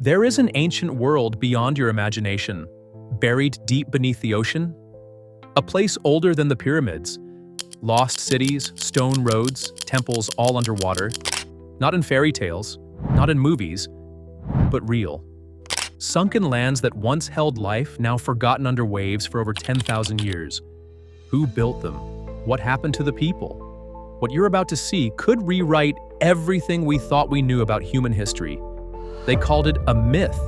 There is an ancient world beyond your imagination, buried deep beneath the ocean. A place older than the pyramids. Lost cities, stone roads, temples all underwater. Not in fairy tales, not in movies, but real. Sunken lands that once held life, now forgotten under waves for over 10,000 years. Who built them? What happened to the people? What you're about to see could rewrite everything we thought we knew about human history. They called it a myth,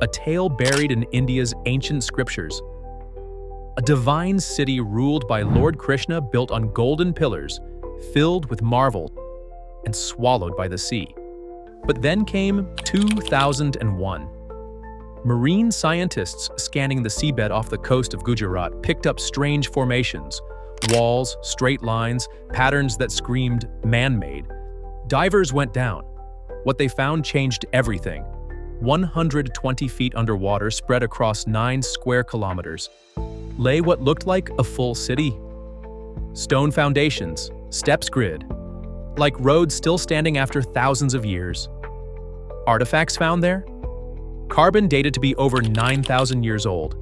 a tale buried in India's ancient scriptures. A divine city ruled by Lord Krishna, built on golden pillars, filled with marvel and swallowed by the sea. But then came 2001. Marine scientists scanning the seabed off the coast of Gujarat picked up strange formations, walls, straight lines, patterns that screamed man-made. Divers went down. What they found changed everything. 120 feet underwater, spread across 9 square kilometers, lay what looked like a full city. Stone foundations, steps grid, like roads still standing after thousands of years. Artifacts found there? Carbon dated to be over 9,000 years old.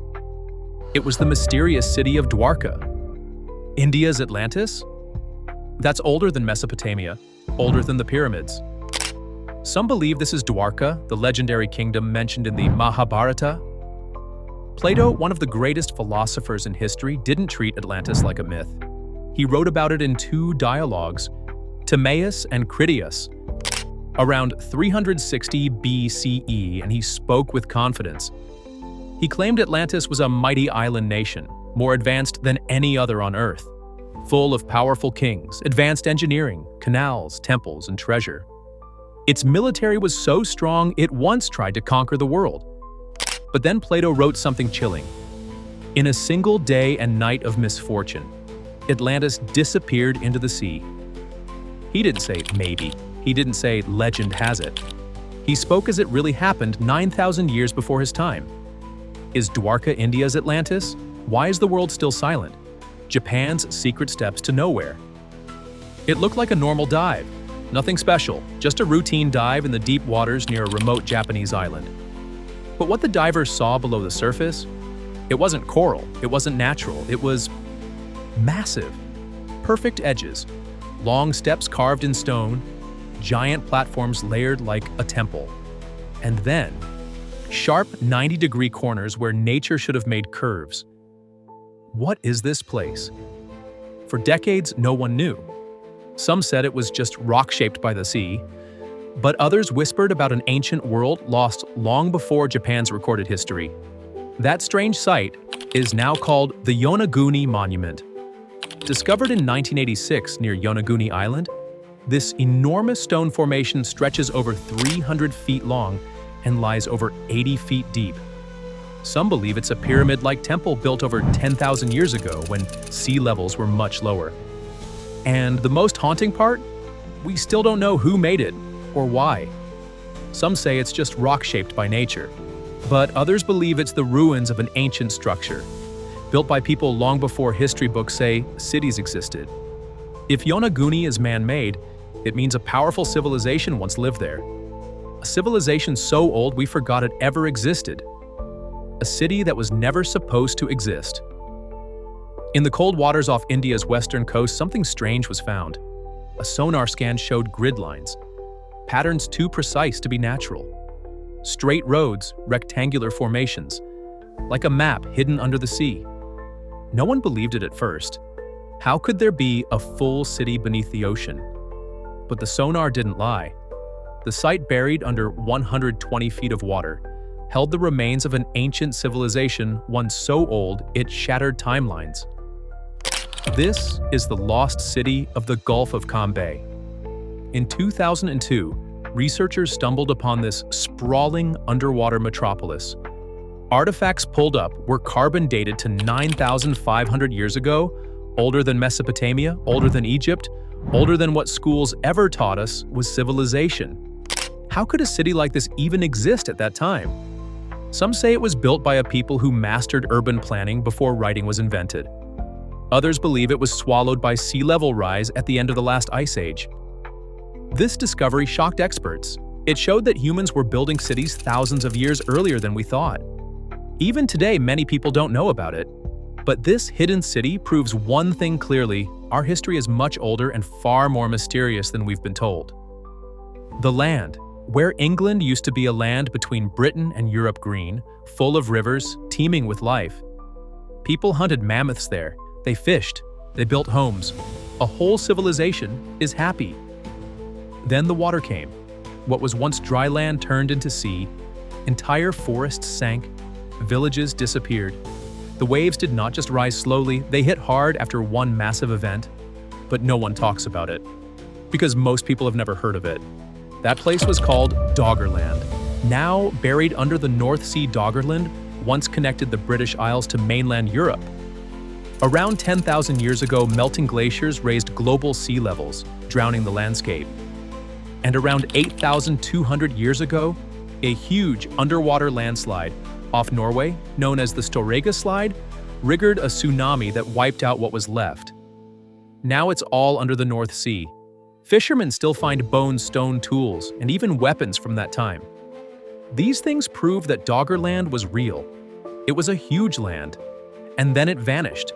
It was the mysterious city of Dwarka. India's Atlantis? That's older than Mesopotamia, older than the pyramids. Some believe this is Dwarka, the legendary kingdom mentioned in the Mahabharata. Plato, one of the greatest philosophers in history, didn't treat Atlantis like a myth. He wrote about it in 2 dialogues, Timaeus and Critias, around 360 BCE, and he spoke with confidence. He claimed Atlantis was a mighty island nation, more advanced than any other on Earth, full of powerful kings, advanced engineering, canals, temples, and treasure. Its military was so strong it once tried to conquer the world. But then Plato wrote something chilling. In a single day and night of misfortune, Atlantis disappeared into the sea. He didn't say maybe. He didn't say legend has it. He spoke as it really happened 9,000 years before his time. Is Dwarka India's Atlantis? Why is the world still silent? Japan's secret steps to nowhere. It looked like a normal dive. Nothing special, just a routine dive in the deep waters near a remote Japanese island. But what the divers saw below the surface, it wasn't coral, it wasn't natural, it was massive. Perfect edges, long steps carved in stone, giant platforms layered like a temple. And then, sharp 90-degree corners where nature should have made curves. What is this place? For decades, no one knew. Some said it was just rock-shaped by the sea, but others whispered about an ancient world lost long before Japan's recorded history. That strange site is now called the Yonaguni Monument. Discovered in 1986 near Yonaguni Island, this enormous stone formation stretches over 300 feet long and lies over 80 feet deep. Some believe it's a pyramid-like temple built over 10,000 years ago when sea levels were much lower. And the most haunting part? We still don't know who made it or why. Some say it's just rock-shaped by nature, but others believe it's the ruins of an ancient structure, built by people long before history books say cities existed. If Yonaguni is man-made, it means a powerful civilization once lived there. A civilization so old we forgot it ever existed. A city that was never supposed to exist. In the cold waters off India's western coast, something strange was found. A sonar scan showed grid lines, patterns too precise to be natural. Straight roads, rectangular formations, like a map hidden under the sea. No one believed it at first. How could there be a full city beneath the ocean? But the sonar didn't lie. The site, buried under 120 feet of water, held the remains of an ancient civilization once so old it shattered timelines. This is the lost city of the Gulf of Cambay. In 2002, researchers stumbled upon this sprawling underwater metropolis. Artifacts pulled up were carbon dated to 9,500 years ago, older than Mesopotamia, older than Egypt, older than what schools ever taught us was civilization. How could a city like this even exist at that time? Some say it was built by a people who mastered urban planning before writing was invented. Others believe it was swallowed by sea level rise at the end of the last ice age. This discovery shocked experts. It showed that humans were building cities thousands of years earlier than we thought. Even today, many people don't know about it. But this hidden city proves one thing clearly: our history is much older and far more mysterious than we've been told. The land, where England used to be a land between Britain and Europe green, full of rivers, teeming with life. People hunted mammoths there, they fished, they built homes. A whole civilization is happy. Then the water came. What was once dry land turned into sea. Entire forests sank. Villages disappeared. The waves did not just rise slowly, they hit hard after one massive event. But no one talks about it, because most people have never heard of it. That place was called Doggerland. Now buried under the North Sea, Doggerland once connected the British Isles to mainland Europe. Around 10,000 years ago, melting glaciers raised global sea levels, drowning the landscape. And around 8,200 years ago, a huge underwater landslide off Norway, known as the Storegga Slide, triggered a tsunami that wiped out what was left. Now it's all under the North Sea. Fishermen still find bones, stone tools, and even weapons from that time. These things prove that Doggerland was real. It was a huge land, and then it vanished.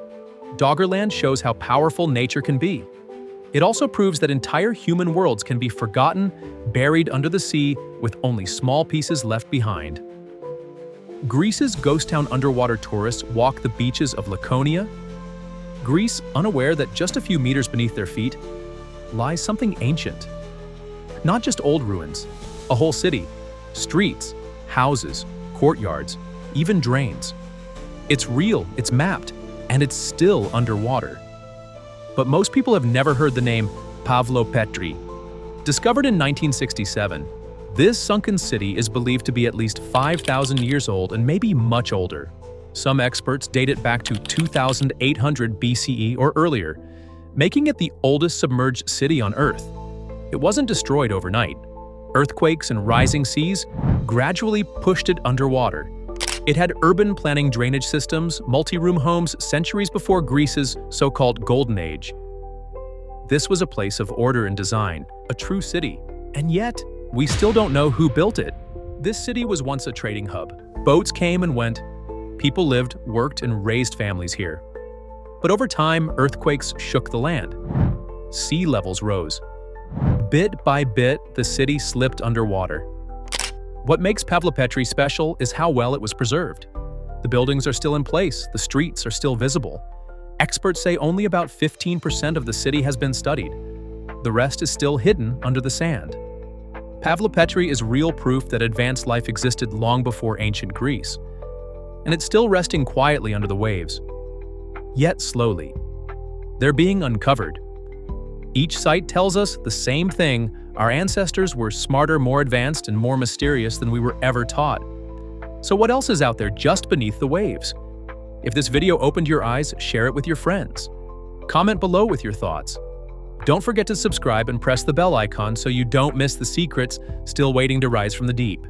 Doggerland shows how powerful nature can be. It also proves that entire human worlds can be forgotten, buried under the sea, with only small pieces left behind. Greece's ghost town underwater tourists walk the beaches of Laconia. Greece, unaware that just a few meters beneath their feet lies something ancient. Not just old ruins, a whole city, streets, houses, courtyards, even drains. It's real, it's mapped, and it's still underwater. But most people have never heard the name Pavlopetri. Discovered in 1967, this sunken city is believed to be at least 5,000 years old and maybe much older. Some experts date it back to 2,800 BCE or earlier, making it the oldest submerged city on Earth. It wasn't destroyed overnight. Earthquakes and rising seas gradually pushed it underwater. It had urban planning drainage systems, multi-room homes centuries before Greece's so-called Golden Age. This was a place of order and design, a true city, and yet, we still don't know who built it. This city was once a trading hub. Boats came and went. People lived, worked, and raised families here. But over time, earthquakes shook the land. Sea levels rose. Bit by bit, the city slipped underwater. What makes Pavlopetri special is how well it was preserved. The buildings are still in place, the streets are still visible. Experts say only about 15% of the city has been studied. The rest is still hidden under the sand. Pavlopetri is real proof that advanced life existed long before ancient Greece, and it's still resting quietly under the waves. Yet slowly, they're being uncovered. Each site tells us the same thing: our ancestors were smarter, more advanced, and more mysterious than we were ever taught. So what else is out there just beneath the waves? If this video opened your eyes, share it with your friends. Comment below with your thoughts. Don't forget to subscribe and press the bell icon so you don't miss the secrets still waiting to rise from the deep.